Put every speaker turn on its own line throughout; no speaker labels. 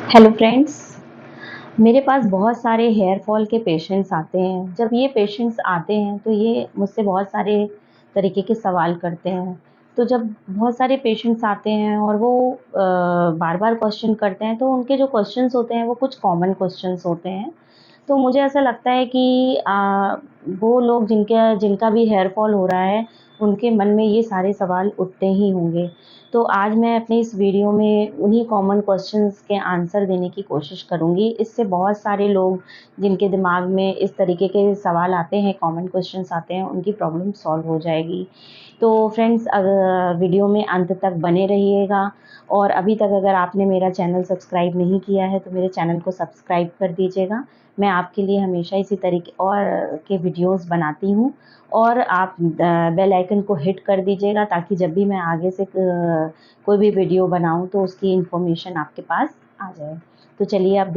Hello friends. मेरे पास बहुत सारे हेयर फॉल के पेशेंट्स आते हैं। जब ये पेशेंट्स आते हैं तो ये मुझसे बहुत सारे तरीके के सवाल करते हैं। तो जब बहुत सारे पेशेंट्स आते हैं और वो बार बार क्वेश्चन करते हैं तो उनके जो क्वेश्चंस होते हैं वो कुछ कॉमन क्वेश्चंस होते हैं। तो मुझे ऐसा लगता है कि वो लोग जिनका भी हेयर फॉल हो रहा है उनके मन में ये सारे सवाल उठते ही होंगे। तो आज मैं अपने इस वीडियो में उन्हीं कॉमन क्वेश्चंस के आंसर देने की कोशिश करूँगी। इससे बहुत सारे लोग जिनके दिमाग में इस तरीके के सवाल आते हैं, कॉमन क्वेश्चंस आते हैं, उनकी प्रॉब्लम सॉल्व हो जाएगी। तो फ्रेंड्स, वीडियो में अंत तक बने रहिएगा और अभी तक अगर आपने मेरा चैनल सब्सक्राइब नहीं किया है तो मेरे चैनल को सब्सक्राइब कर दीजिएगा। मैं आपके लिए हमेशा इसी तरीके और के वीडियोस बनाती हूँ और आप बेल आइकन को हिट कर दीजिएगा ताकि जब भी मैं आगे से कोई भी वीडियो बनाऊँ तो उसकी इन्फॉर्मेशन आपके पास आ जाए। तो चलिए अब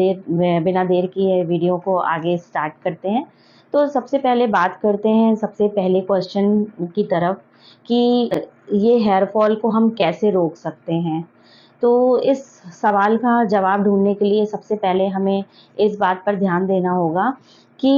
बिना देर किए वीडियो को आगे स्टार्ट करते हैं। तो सबसे पहले बात करते हैं सबसे पहले क्वेश्चन की तरफ कि ये हेयर फॉल को हम कैसे रोक सकते हैं। तो इस सवाल का जवाब ढूँढने के लिए सबसे पहले हमें इस बात पर ध्यान देना होगा कि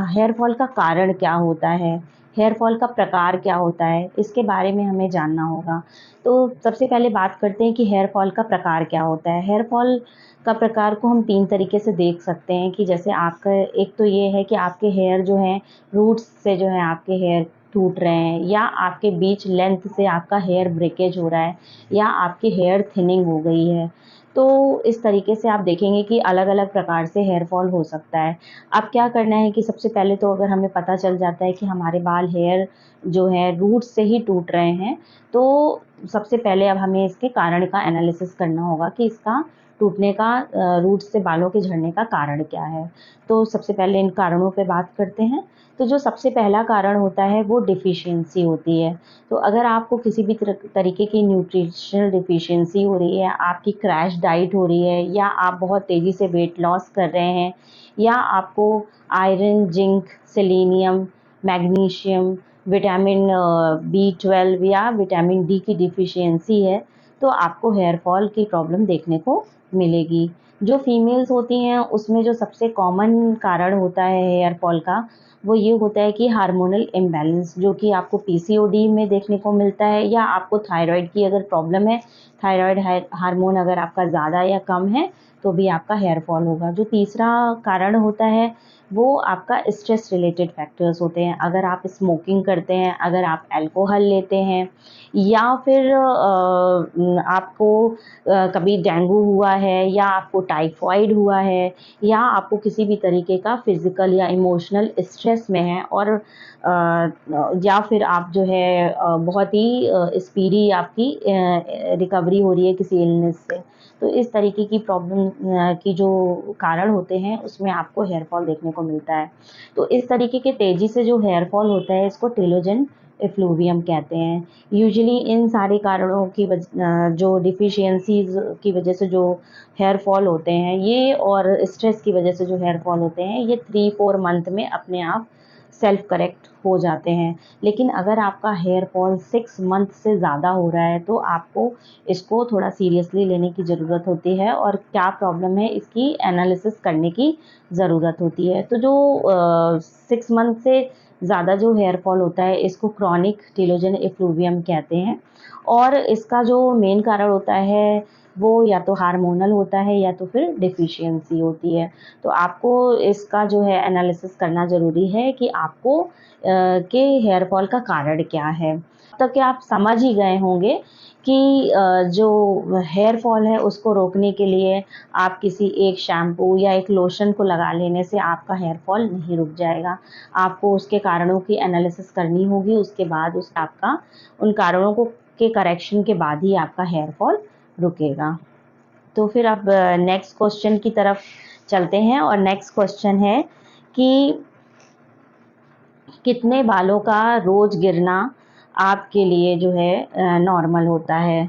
हेयर फॉल का कारण क्या होता है, हेयर फॉल का प्रकार क्या होता है, इसके बारे में हमें जानना होगा। तो सबसे पहले बात करते हैं कि हेयर फॉल का प्रकार क्या होता है। हेयर फॉल का प्रकार को हम 3 तरीके से देख सकते हैं कि जैसे आपका एक तो ये है कि आपके हेयर जो हैं रूट्स से जो है आपके हेयर टूट रहे हैं, या आपके बीच लेंथ से आपका हेयर ब्रेकेज हो रहा है, या आपकी हेयर थिनिंग हो गई है। तो इस तरीके से आप देखेंगे कि अलग-अलग प्रकार से हेयर फॉल हो सकता है। अब क्या करना है कि सबसे पहले तो अगर हमें पता चल जाता है कि हमारे बाल हेयर जो है रूट से ही टूट रहे हैं, तो सबसे पहले अब हमें इसके कारण का एनालिसिस करना होगा कि इसका टूटने का रूट से बालों के झड़ने का कारण क्या है। तो सबसे पहले इन कारणों पे बात करते हैं। तो जो सबसे पहला कारण होता है वो डिफ़िशियंसी होती है। तो अगर आपको किसी भी तरीके की न्यूट्रिशनल डिफ़िशियंसी हो रही है, आपकी क्रैश डाइट हो रही है, या आप बहुत तेज़ी से वेट लॉस कर रहे हैं, या आपको iron, zinc, selenium, magnesium, vitamin B12 या विटामिन डी की डिफ़िशियंसी है, तो आपको हेयर फॉल की प्रॉब्लम देखने को मिलेगी। जो फीमेल्स होती हैं उसमें जो सबसे कॉमन कारण होता है हेयर फॉल का, वो ये होता है कि हार्मोनल इम्बैलेंस, जो कि आपको पीसीओडी में देखने को मिलता है, या आपको थायराइड की अगर प्रॉब्लम है, थायराइड हार्मोन अगर आपका ज़्यादा या कम है तो भी आपका हेयर फॉल होगा। जो तीसरा कारण होता है वो आपका स्ट्रेस रिलेटेड फैक्टर्स होते हैं। अगर आप स्मोकिंग करते हैं, अगर आप अल्कोहल लेते हैं, या फिर आपको कभी डेंगू हुआ है, या आपको टाइफाइड हुआ है, या आपको किसी भी तरीके का फिज़िकल या इमोशनल स्ट्रेस में हैं, और या फिर आप जो है बहुत ही स्पीडी आपकी रिकवरी हो रही है किसी इलनेस से। तो इस तरीके की प्रॉब्लम की जो कारण होते हैं उसमें आपको हेयर फॉल देखने को मिलता है। तो इस तरीके के तेज़ी से जो हेयर फॉल होता है इसको टेलोजन एफ्लूवियम कहते हैं। यूजुअली इन सारे कारणों की जो डिफिशियंसीज़ की वजह से जो हेयर फॉल होते हैं ये, और स्ट्रेस की वजह से जो हेयर फॉल होते हैं ये 3-4 मंथ में अपने आप सेल्फ करेक्ट हो जाते हैं। लेकिन अगर आपका हेयर फॉल 6 मंथ से ज़्यादा हो रहा है तो आपको इसको थोड़ा सीरियसली लेने की ज़रूरत होती है और क्या प्रॉब्लम है इसकी एनालिसिस करने की ज़रूरत होती है। तो जो 6 मंथ से ज़्यादा जो हेयर फॉल होता है इसको क्रॉनिक टेलोजन एफ्लूवियम कहते हैं, और इसका जो मेन कारण होता है वो या तो हार्मोनल होता है या तो फिर डिफिशियंसी होती है। तो आपको इसका जो है एनालिसिस करना ज़रूरी है कि आपको के हेयर फॉल का कारण क्या है। अब तक आप समझ ही गए होंगे कि जो हेयर फॉल है उसको रोकने के लिए आप किसी एक शैम्पू या एक लोशन को लगा लेने से आपका हेयर फॉल नहीं रुक जाएगा। आपको उसके कारणों की एनालिसिस करनी होगी, उसके बाद आपका उन कारणों को के करेक्शन के बाद ही आपका हेयर फॉल रुकेगा। तो फिर अब नेक्स्ट क्वेश्चन की तरफ चलते हैं, और नेक्स्ट क्वेश्चन है कि कितने बालों का रोज़ गिरना आपके लिए जो है नॉर्मल होता है।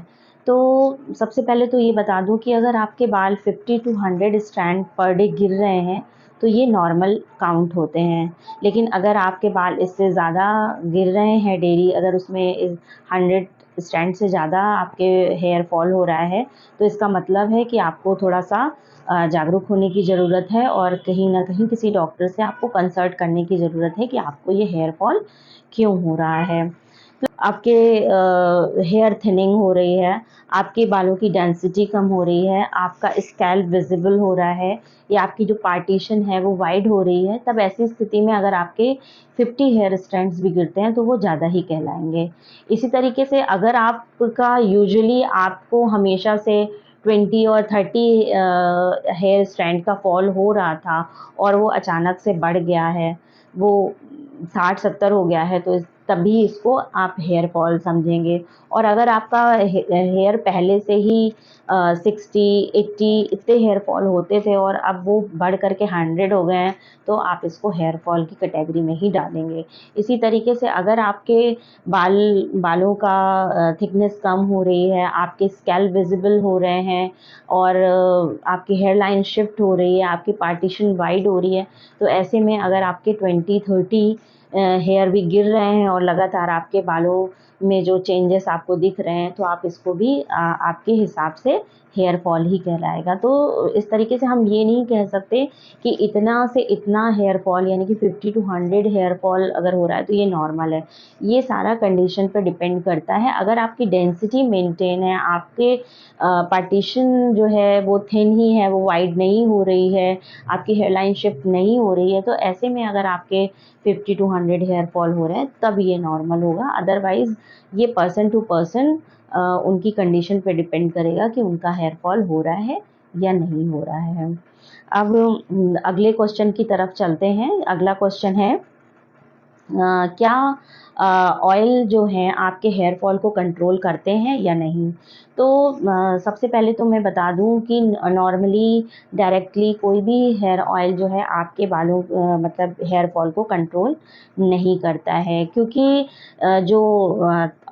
तो सबसे पहले तो ये बता दूँ कि अगर आपके बाल 50 टू 100 स्ट्रैंड पर डे गिर रहे हैं तो ये नॉर्मल काउंट होते हैं। लेकिन अगर आपके बाल इससे ज़्यादा गिर रहे हैं डेली, अगर उसमें 100 स्ट्रैंड से ज़्यादा आपके हेयर फॉल हो रहा है, तो इसका मतलब है कि आपको थोड़ा-सा जागरूक होने की ज़रूरत है और कहीं न कहीं किसी डॉक्टर से आपको कंसल्ट करने की ज़रूरत है कि आपको ये हेयर फॉल क्यों हो रहा है। आपके हेयर थिनिंग हो रही है, आपके बालों की डेंसिटी कम हो रही है, आपका स्कैल्प विजिबल हो रहा है या आपकी जो पार्टीशन है वो वाइड हो रही है, तब ऐसी स्थिति में अगर आपके 50 हेयर स्ट्रैंड्स भी गिरते हैं तो वो ज़्यादा ही कहलाएंगे। इसी तरीके से अगर आपका यूजुअली आपको हमेशा से 20 और 30 हेयर स्ट्रैंड का फॉल हो रहा था और वो अचानक से बढ़ गया है, वो 60-70 हो गया है, तो तभी इसको आप हेयर फॉल समझेंगे। और अगर आपका हेयर पहले से ही 60, 80 इतने हेयर फॉल होते थे और अब वो बढ़ कर के 100 हो गए हैं, तो आप इसको हेयर फॉल की कैटेगरी में ही डालेंगे। इसी तरीके से अगर आपके बालों का थिकनेस कम हो रही है, आपके स्कैल्प विजिबल हो रहे हैं और आपकी हेयर लाइन शिफ्ट हो रही है, आपकी पार्टीशन वाइड हो रही है, तो ऐसे में अगर आपके 20-30 हेयर भी गिर रहे हैं और लगातार आपके बालों में जो चेंजेस आपको दिख रहे हैं, तो आप इसको भी आपके हिसाब से हेयर फॉल ही कहलाएगा। तो इस तरीके से हम ये नहीं कह सकते कि इतना से इतना हेयर फॉल यानी कि 50 टू 100 हेयर फॉल अगर हो रहा है तो ये नॉर्मल है। ये सारा कंडीशन पर डिपेंड करता है। अगर आपकी डेंसिटी मेंटेन है, आपके पार्टीशन जो है वो थिन ही है, वो वाइड नहीं हो रही है, आपकी हेयर लाइन शिफ्ट नहीं हो रही है, तो ऐसे में अगर आपके 50 टू 100 हेयर फॉल हो रहे हैं तब ये नॉर्मल होगा। अदरवाइज़ ये पर्सन टू पर्सन उनकी कंडीशन पे डिपेंड करेगा कि उनका हेयर फॉल हो रहा है या नहीं हो रहा है। अब अगले क्वेश्चन की तरफ चलते हैं। अगला क्वेश्चन है क्या ऑयल जो हैं आपके हेयर फॉल को कंट्रोल करते हैं या नहीं? तो सबसे पहले तो मैं बता दूं कि नॉर्मली डायरेक्टली कोई भी हेयर ऑयल जो है आपके बालों मतलब हेयर फॉल को कंट्रोल नहीं करता है, क्योंकि जो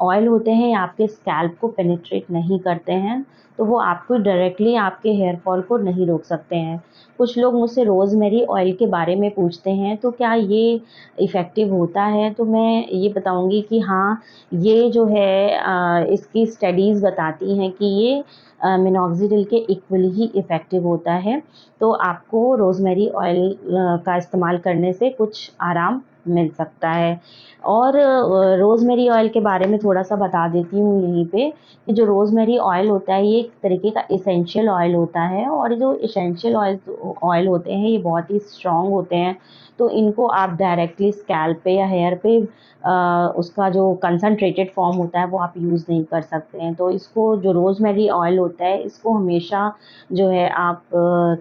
ऑयल होते हैं आपके स्कैल्प को पेनिट्रेट नहीं करते हैं, तो वो आपको डायरेक्टली आपके हेयर फॉल को नहीं रोक सकते हैं। कुछ लोग मुझसे रोज़मेरी ऑयल के बारे में पूछते हैं, तो क्या ये इफ़ेक्टिव होता है? तो मैं ये बताऊँगी कि हाँ, ये जो है इसकी स्टडीज़ बताती हैं कि ये मिनॉक्सिडिल के इक्वली ही इफ़ेक्टिव होता है। तो आपको रोज़मेरी ऑयल का इस्तेमाल करने से कुछ आराम मिल सकता है। और रोज़मेरी ऑयल के बारे में थोड़ा-सा बता देती हूँ यहीं पे कि जो रोज़मेरी ऑयल होता है ये एक तरीके का एसेंशियल ऑयल होता है और जो एसेंशियल ऑयल होते हैं ये बहुत ही स्ट्रॉन्ग होते हैं, तो इनको आप डायरेक्टली स्कैल्प पे या हेयर पे उसका जो कंसंट्रेटेड फॉर्म होता है वो आप यूज़ नहीं कर सकते हैं। तो इसको जो रोज़मेरी ऑयल होता है इसको हमेशा जो है आप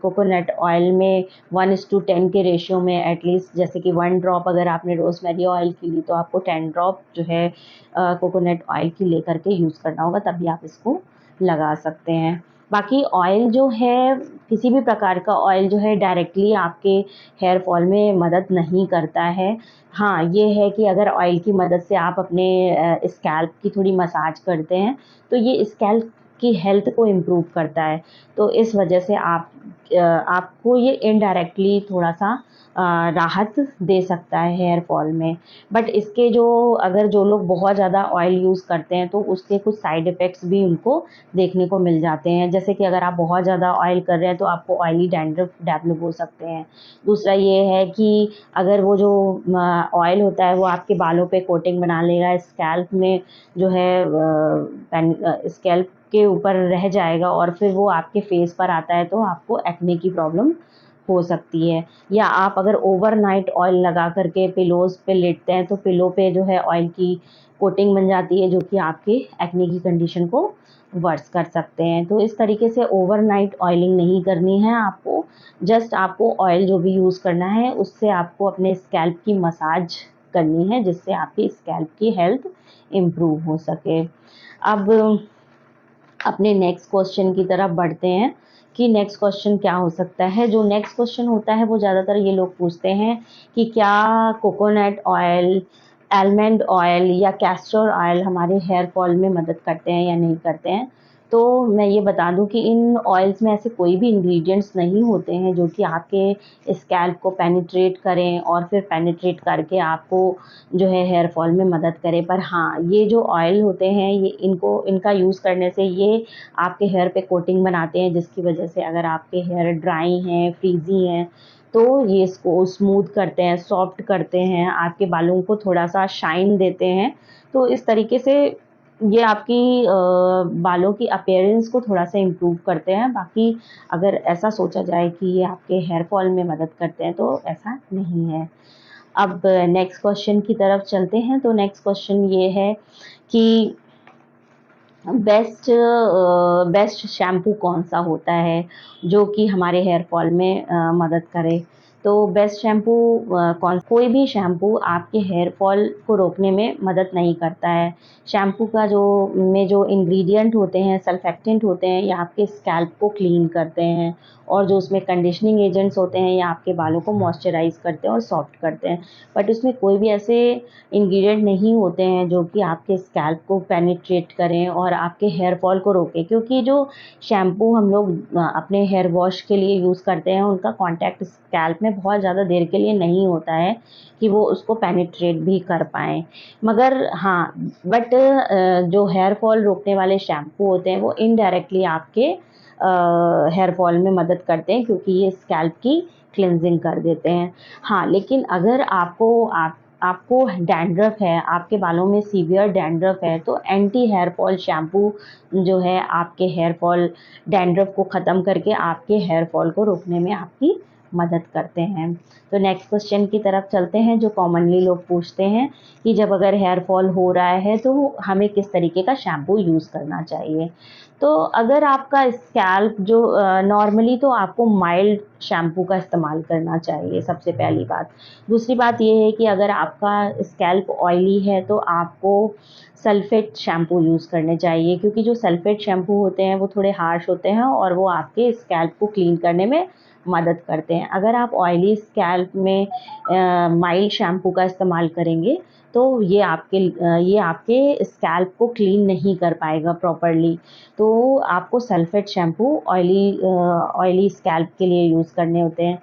कोकोनट ऑयल में 1:10 के रेशियो में एटलीस्ट, जैसे कि 1 ड्रॉप अगर आपने रोज़मेरी ऑयल की ली तो आपको 10 ड्रॉप जो है कोकोनट ऑयल की लेकर के यूज़ करना होगा, तभी आप इसको लगा सकते हैं। बाकी ऑयल जो है, किसी भी प्रकार का ऑयल जो है डायरेक्टली आपके हेयर फॉल में मदद नहीं करता है। हाँ, ये है कि अगर ऑयल की मदद से आप अपने स्कैल्प की थोड़ी मसाज करते हैं, तो ये स्कैल्प की हेल्थ को इम्प्रूव करता है। तो इस वजह से आपको ये इनडायरेक्टली थोड़ा-सा राहत दे सकता है हेयर फॉल में। बट इसके अगर जो लोग बहुत ज़्यादा ऑयल यूज़ करते हैं तो उसके कुछ साइड इफ़ेक्ट्स भी उनको देखने को मिल जाते हैं। जैसे कि अगर आप बहुत ज़्यादा ऑयल कर रहे हैं तो आपको ऑयली डैंड्रफ डेवलप हो सकते हैं। दूसरा ये है कि अगर वो जो ऑयल होता है वो आपके बालों पे कोटिंग बना लेगा, स्कैल्प में जो है स्कैल्प के ऊपर रह जाएगा और फिर वो आपके फेस पर आता है, तो आपको एक्ने की प्रॉब्लम हो सकती है। या आप अगर ओवरनाइट ऑयल लगा करके पिलोज़ पे लेटते हैं तो पिलो पे जो है ऑयल की कोटिंग बन जाती है, जो कि आपके एक्ने की कंडीशन को वर्स कर सकते हैं। तो इस तरीके से ओवरनाइट ऑयलिंग नहीं करनी है आपको। जस्ट आपको ऑयल जो भी यूज़ करना है उससे आपको अपने स्कैल्प की मसाज करनी है, जिससे आपकी स्कैल्प की हेल्थ इम्प्रूव हो सके। अब अपने नेक्स्ट क्वेश्चन की तरफ बढ़ते हैं कि नेक्स्ट क्वेश्चन क्या हो सकता है। जो नेक्स्ट क्वेश्चन होता है वो ज़्यादातर ये लोग पूछते हैं कि क्या कोकोनट ऑयल, आलमंड ऑयल या कैस्टर ऑयल हमारे हेयर फॉल में मदद करते हैं या नहीं करते हैं। तो मैं ये बता दूं कि इन ऑयल्स में ऐसे कोई भी इंग्रेडिएंट्स नहीं होते हैं जो कि आपके स्कैल्प को पेनिट्रेट करें और फिर पेनिट्रेट करके आपको जो है हेयर फॉल में मदद करें। पर हाँ, ये जो ऑयल होते हैं ये इनका यूज़ करने से ये आपके हेयर पे कोटिंग बनाते हैं, जिसकी वजह से अगर आपके हेयर ड्राई हैं, फ्रीजी हैं, तो ये इसको स्मूथ करते हैं, सॉफ्ट करते हैं, आपके बालों को थोड़ा-सा शाइन देते हैं। तो इस तरीके से ये आपकी बालों की अपीयरेंस को थोड़ा-सा इम्प्रूव करते हैं। बाकी अगर ऐसा सोचा जाए कि ये आपके हेयर फॉल में मदद करते हैं, तो ऐसा नहीं है। अब नेक्स्ट क्वेश्चन की तरफ चलते हैं। तो नेक्स्ट क्वेश्चन ये है कि बेस्ट शैम्पू कौन-सा होता है जो कि हमारे हेयर फॉल में मदद करे? तो बेस्ट शैम्पू कोई भी शैम्पू आपके हेयर फॉल को रोकने में मदद नहीं करता है। शैम्पू का जो इंग्रेडिएंट होते हैं, सर्फेक्टेंट होते हैं, ये आपके स्कैल्प को क्लीन करते हैं, और जो उसमें कंडीशनिंग एजेंट्स होते हैं, ये आपके बालों को मॉइस्चराइज़ करते हैं और सॉफ्ट करते हैं। बट उसमें कोई भी ऐसे इंग्रेडिएंट नहीं होते हैं जो कि आपके स्कैल्प को पेनिट्रेट करें और आपके हेयर फॉल को रोकें, क्योंकि जो शैम्पू हम लोग अपने हेयर वॉश के लिए यूज़ करते हैं, उनका कॉन्टैक्ट स्कैल्प में बहुत ज़्यादा देर के लिए नहीं होता है कि वो उसको पेनिट्रेट भी कर पाएँ। मगर हाँ, बट जो हेयर फॉल रोकने वाले शैम्पू होते हैं वो इनडायरेक्टली आपके हेयर फॉल में मदद करते हैं, क्योंकि ये स्कैल्प की क्लींजिंग कर देते हैं। हाँ, लेकिन अगर आपको डैंड्रफ है, आपके बालों में सीवियर डैंड्रफ है, तो एंटी हेयर फॉल शैम्पू जो है आपके हेयर फॉल डैंड्रफ को ख़त्म करके आपके हेयर फॉल को रोकने में आपकी मदद करते हैं। तो नेक्स्ट क्वेश्चन की तरफ चलते हैं, जो कॉमनली लोग पूछते हैं कि जब अगर हेयर फॉल हो रहा है तो हमें किस तरीके का शैम्पू यूज़ करना चाहिए? तो अगर आपका स्कैल्प जो नॉर्मली, तो आपको माइल्ड शैम्पू का इस्तेमाल करना चाहिए, सबसे पहली बात। दूसरी बात ये है कि अगर आपका स्कैल्प ऑयली है तो आपको सल्फेट शैम्पू यूज़ करने चाहिए, क्योंकि जो सल्फेट शैम्पू होते हैं वो थोड़े हार्श होते हैं और वो आपके स्कैल्प को क्लीन करने में मदद करते हैं। अगर आप ऑयली स्कैल्प में माइल्ड शैम्पू का इस्तेमाल करेंगे तो ये आपके स्कैल्प को क्लीन नहीं कर पाएगा प्रॉपरली। तो आपको सल्फेट शैम्पू ऑयली स्कैल्प के लिए यूज़ करने होते हैं।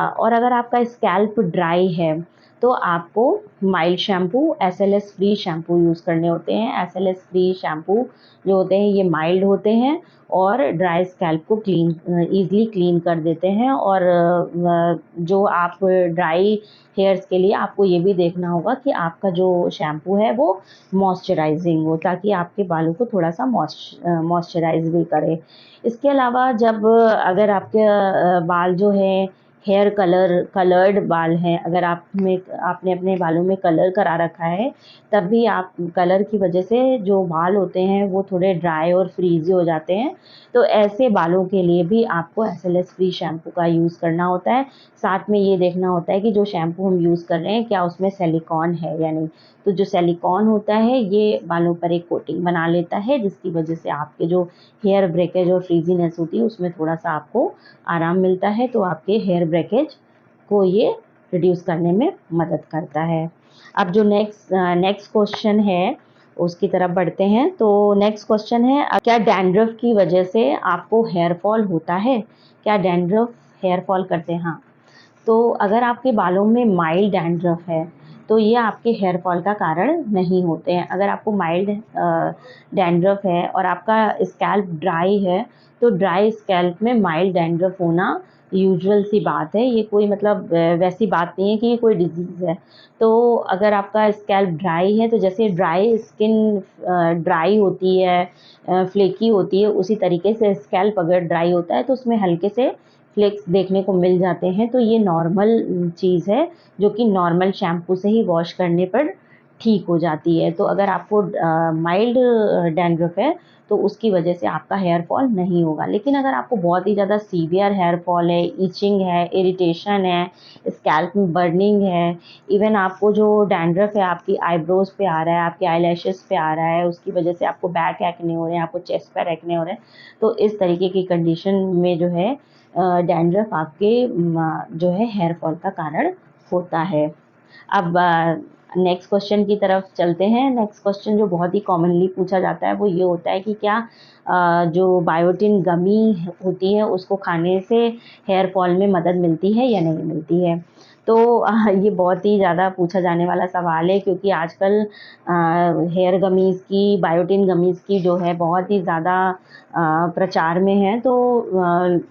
और अगर आपका स्कैल्प ड्राई है तो आपको mild shampoo, SLS free shampoo use करने होते हैं। एसएलएस फ्री शैम्पू जो होते हैं ये माइल्ड होते हैं और ड्राई स्कैल्प को ईज़िली क्लीन कर देते हैं। और जो आप ड्राई हेयर्स के लिए आपको ये भी देखना होगा कि आपका जो शैम्पू है वो मॉइस्चराइजिंग हो, ताकि आपके बालों को थोड़ा-सा मॉइस्चराइज़ भी करे। इसके अलावा जब अगर आपके बाल जो हैं हेयर कलर्ड बाल हैं, अगर आपने अपने बालों में कलर करा रखा है, तब भी आप कलर की वजह से जो बाल होते हैं वो थोड़े ड्राई और फ्रीज़ी हो जाते हैं। तो ऐसे बालों के लिए भी आपको एसएलएस फ्री शैम्पू का यूज़ करना होता है। साथ में ये देखना होता है कि जो शैम्पू हम यूज़ कर रहे हैं क्या उसमें सिलिकॉन है या नहीं। तो जो सिलिकॉन होता है ये बालों पर एक कोटिंग बना लेता है, जिसकी वजह से आपके जो हेयर ब्रेकेज और फ्रीजीनेस होती है उसमें थोड़ा-सा आपको आराम मिलता है। तो आपके हेयर ब्रेकेज को ये रिड्यूस करने में मदद करता है। अब जो नेक्स्ट क्वेश्चन है उसकी तरफ बढ़ते हैं। तो नेक्स्ट क्वेश्चन है, क्या डैंड्रफ की वजह से आपको हेयर फॉल होता है? क्या डैंड्रफ हेयर फॉल करते हैं? हाँ। तो अगर आपके बालों में माइल्ड डैंड्रफ है तो ये आपके हेयर फॉल का कारण नहीं होते हैं। अगर आपको माइल्ड डैंड्रफ है और आपका स्कैल्प ड्राई है, तो ड्राई स्कैल्प में माइल्ड डैंड्रफ होना यूजुअल सी बात है। ये कोई मतलब वैसी बात नहीं है कि ये कोई डिजीज़ है। तो अगर आपका स्कैल्प ड्राई है, तो जैसे ड्राई स्किन ड्राई होती है, फ्लेकी होती है, उसी तरीके से स्कैल्प अगर ड्राई होता है तो उसमें हल्के से फ्लेक्स देखने को मिल जाते हैं। तो ये नॉर्मल चीज़ है जो कि नॉर्मल शैम्पू से ही वॉश करने पर ठीक हो जाती है। तो अगर आपको माइल्ड डैंड्रफ है तो उसकी वजह से आपका हेयर फॉल नहीं होगा। लेकिन अगर आपको बहुत ही ज़्यादा सीवियर हेयर फॉल है, इचिंग है, इरिटेशन है, स्कैल्प में बर्निंग है, इवन आपको जो डैंड्रफ है आपकी आईब्रोज़ पे आ रहा है, आपके आईलैशेज़ पे आ रहा है, उसकी वजह से आपको बैक एक्ने हो रहे हैं, आपको चेस्ट पर एक्ने हो रहे हैं, तो इस तरीके की कंडीशन में जो है डैंड्रफ आपके जो है हेयर फॉल का कारण होता है। अब नेक्स्ट क्वेश्चन की तरफ चलते हैं। नेक्स्ट क्वेश्चन जो बहुत ही कॉमनली पूछा जाता है वो ये होता है कि क्या जो बायोटिन गमी होती है उसको खाने से हेयर फॉल में मदद मिलती है या नहीं मिलती है। तो ये बहुत ही ज़्यादा पूछा जाने वाला सवाल है, क्योंकि आजकल हेयर गमीज़ की, बायोटिन गमीज़ की जो है बहुत ही ज़्यादा प्रचार में है। तो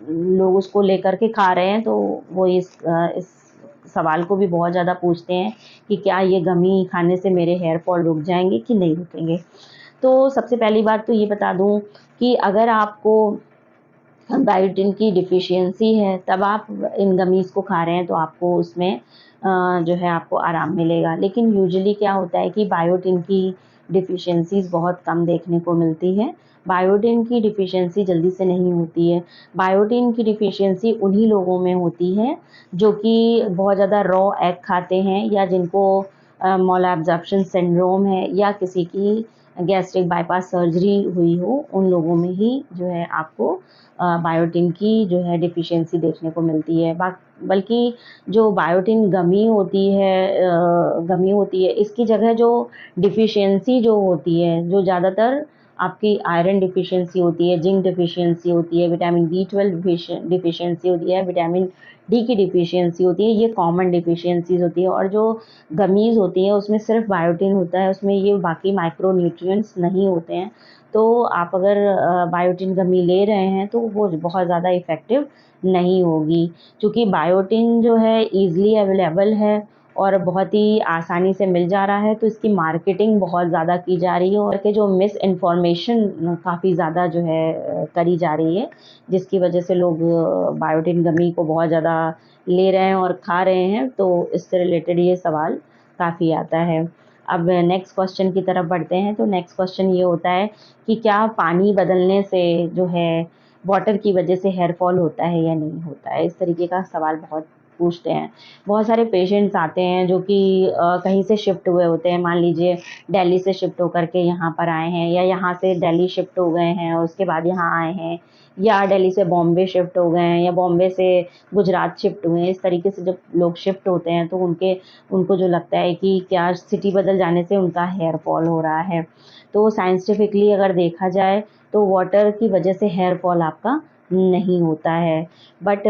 लोग उसको लेकर के खा रहे हैं, तो वो इस सवाल को भी बहुत ज़्यादा पूछते हैं कि क्या ये गमी खाने से मेरे हेयर फॉल रुक जाएंगे कि नहीं रुकेंगे। तो सबसे पहली बात तो ये बता दूं कि अगर आपको बायोटिन की डिफ़िशियंसी है, तब आप इन गमीज़ को खा रहे हैं, तो आपको उसमें जो है आपको आराम मिलेगा। लेकिन यूजुअली क्या होता है कि बायोटिन की डिफ़िशियंसीज़ बहुत कम देखने को मिलती है। बायोटिन की डिफ़िशियंसी जल्दी से नहीं होती है। बायोटिन की डिफ़िशियंसी उन्हीं लोगों में होती है जो कि बहुत ज़्यादा रॉ एग खाते हैं, या जिनको मॉल एब्ज़ॉर्प्शन सिंड्रोम है, या किसी की गैस्ट्रिक बाईपास सर्जरी हुई हो, उन लोगों में ही जो है आपको बायोटिन की जो है डिफ़िशियंसी देखने को मिलती है। बल्कि जो बायोटिन गमी होती है, इसकी जगह जो डिफ़िशियंसी जो होती है, जो ज़्यादातर आपकी आयरन डिफ़िशियंसी होती है, जिंक डिफ़िशियंसी होती है, विटामिन B12 डिफ़िशियंसी होती है, विटामिन डी की डिफ़िशियंसी होती है, ये कॉमन डिफ़िशियंसीज़ होती है। और जो गमीज़ होती हैं उसमें सिर्फ बायोटिन होता है, उसमें ये बाकी माइक्रो न्यूट्रिएंट्स नहीं होते हैं। तो आप अगर बायोटिन गमी ले रहे हैं तो वो बहुत ज़्यादा इफ़ेक्टिव नहीं होगी, क्योंकि बायोटिन जो है ईज़िली अवेलेबल है और बहुत ही आसानी से मिल जा रहा है, तो इसकी मार्केटिंग बहुत ज़्यादा की जा रही है, और कि जो मिस इन्फॉर्मेशन काफ़ी ज़्यादा जो है करी जा रही है, जिसकी वजह से लोग बायोटिन गमी को बहुत ज़्यादा ले रहे हैं और खा रहे हैं। तो इससे रिलेटेड ये सवाल काफ़ी आता है। अब नेक्स्ट क्वेश्चन की तरफ बढ़ते हैं। तो नेक्स्ट क्वेश्चन ये होता है कि क्या पानी बदलने से जो है वाटर की वजह से हेयर फॉल होता है या नहीं होता है। इस तरीके का सवाल बहुत पूछते हैं। बहुत सारे पेशेंट्स आते हैं जो कि कहीं से शिफ्ट हुए होते हैं, मान लीजिए दिल्ली से शिफ्ट होकर के यहाँ पर आए हैं, या यहाँ से दिल्ली शिफ्ट हो गए हैं और उसके बाद यहाँ आए हैं, या दिल्ली से बॉम्बे शिफ्ट हो गए हैं, या बॉम्बे से गुजरात शिफ्ट हुए हैं। इस तरीके से जब लोग शिफ्ट होते हैं तो उनको जो लगता है कि क्या सिटी बदल जाने से उनका हेयर फॉल हो रहा है। तो साइंटिफिकली अगर देखा जाए तो वाटर की वजह से हेयर फॉल आपका नहीं होता है। बट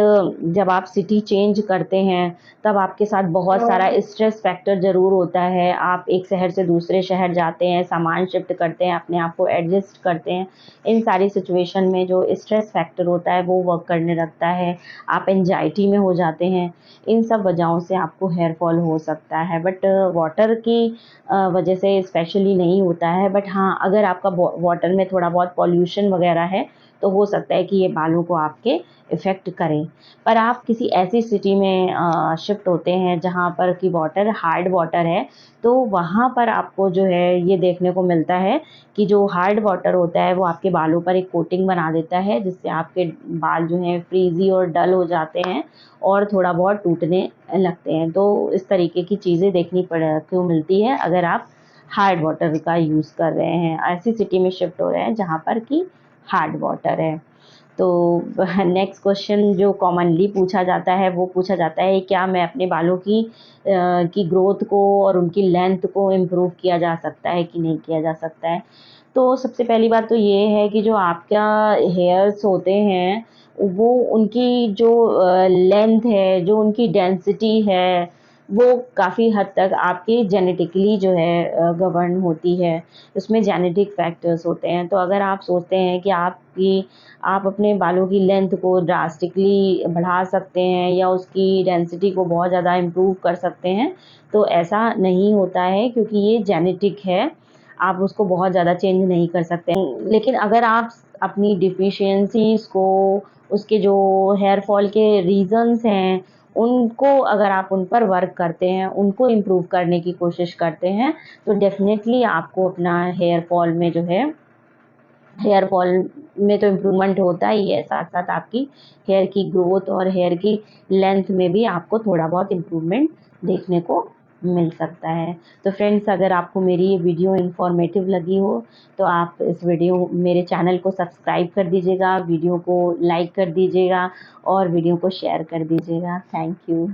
जब आप सिटी चेंज करते हैं तब आपके साथ बहुत सारा स्ट्रेस फैक्टर ज़रूर होता है। आप एक शहर से दूसरे शहर जाते हैं, सामान शिफ्ट करते हैं, अपने आप को एडजस्ट करते हैं। इन सारी सिचुएशन में जो स्ट्रेस फैक्टर होता है वो वर्क करने लगता है, आप एंजाइटी में हो जाते हैं। इन सब वजहों से आपको हेयर फॉल हो सकता है, बट वाटर की वजह से स्पेशली नहीं होता है। बट हाँ, अगर आपका वाटर में थोड़ा बहुत पॉल्यूशन वगैरह है तो हो सकता है कि ये बालों को आपके इफ़ेक्ट करें। पर आप किसी ऐसी सिटी में शिफ्ट होते हैं जहाँ पर कि वाटर हार्ड वाटर है, तो वहाँ पर आपको जो है ये देखने को मिलता है कि जो हार्ड वाटर होता है वो आपके बालों पर एक कोटिंग बना देता है, जिससे आपके बाल जो हैं फ्रीज़ी और डल हो जाते हैं और थोड़ा बहुत टूटने लगते हैं। तो इस तरीके की चीज़ें देखनी को मिलती है अगर आप हार्ड वाटर का यूज़ कर रहे हैं, ऐसी सिटी में शिफ्ट हो रहे हैं जहाँ पर कि हार्ड वाटर है। तो नेक्स्ट क्वेश्चन जो कॉमनली पूछा जाता है वो पूछा जाता है, क्या मैं अपने बालों की ग्रोथ को और उनकी लेंथ को इम्प्रूव किया जा सकता है कि नहीं किया जा सकता है। तो सबसे पहली बात तो ये है कि जो आपका हेयर्स होते हैं वो उनकी जो लेंथ है, जो उनकी डेंसिटी है, वो काफ़ी हद तक आपके जेनेटिकली जो है गवर्न होती है। उसमें जेनेटिक फैक्टर्स होते हैं। तो अगर आप सोचते हैं कि आप अपने बालों की लेंथ को ड्रास्टिकली बढ़ा सकते हैं या उसकी डेंसिटी को बहुत ज़्यादा इम्प्रूव कर सकते हैं, तो ऐसा नहीं होता है, क्योंकि ये जेनेटिक है, आप उसको बहुत ज़्यादा चेंज नहीं कर सकते। लेकिन अगर आप अपनी डिफ़िशियंसीज़ को, उसके जो हेयर फॉल के रीज़न्स हैं, उनको अगर आप उन पर वर्क करते हैं, उनको इम्प्रूव करने की कोशिश करते हैं, तो डेफ़िनेटली आपको अपना हेयर फॉल में तो इम्प्रूवमेंट होता ही है, साथ-साथ आपकी हेयर की ग्रोथ और हेयर की लेंथ में भी आपको थोड़ा बहुत इम्प्रूवमेंट देखने को मिल सकता है। तो फ्रेंड्स, अगर आपको मेरी ये वीडियो इन्फॉर्मेटिव लगी हो तो आप मेरे चैनल को सब्सक्राइब कर दीजिएगा, वीडियो को लाइक कर दीजिएगा और वीडियो को शेयर कर दीजिएगा। Thank you.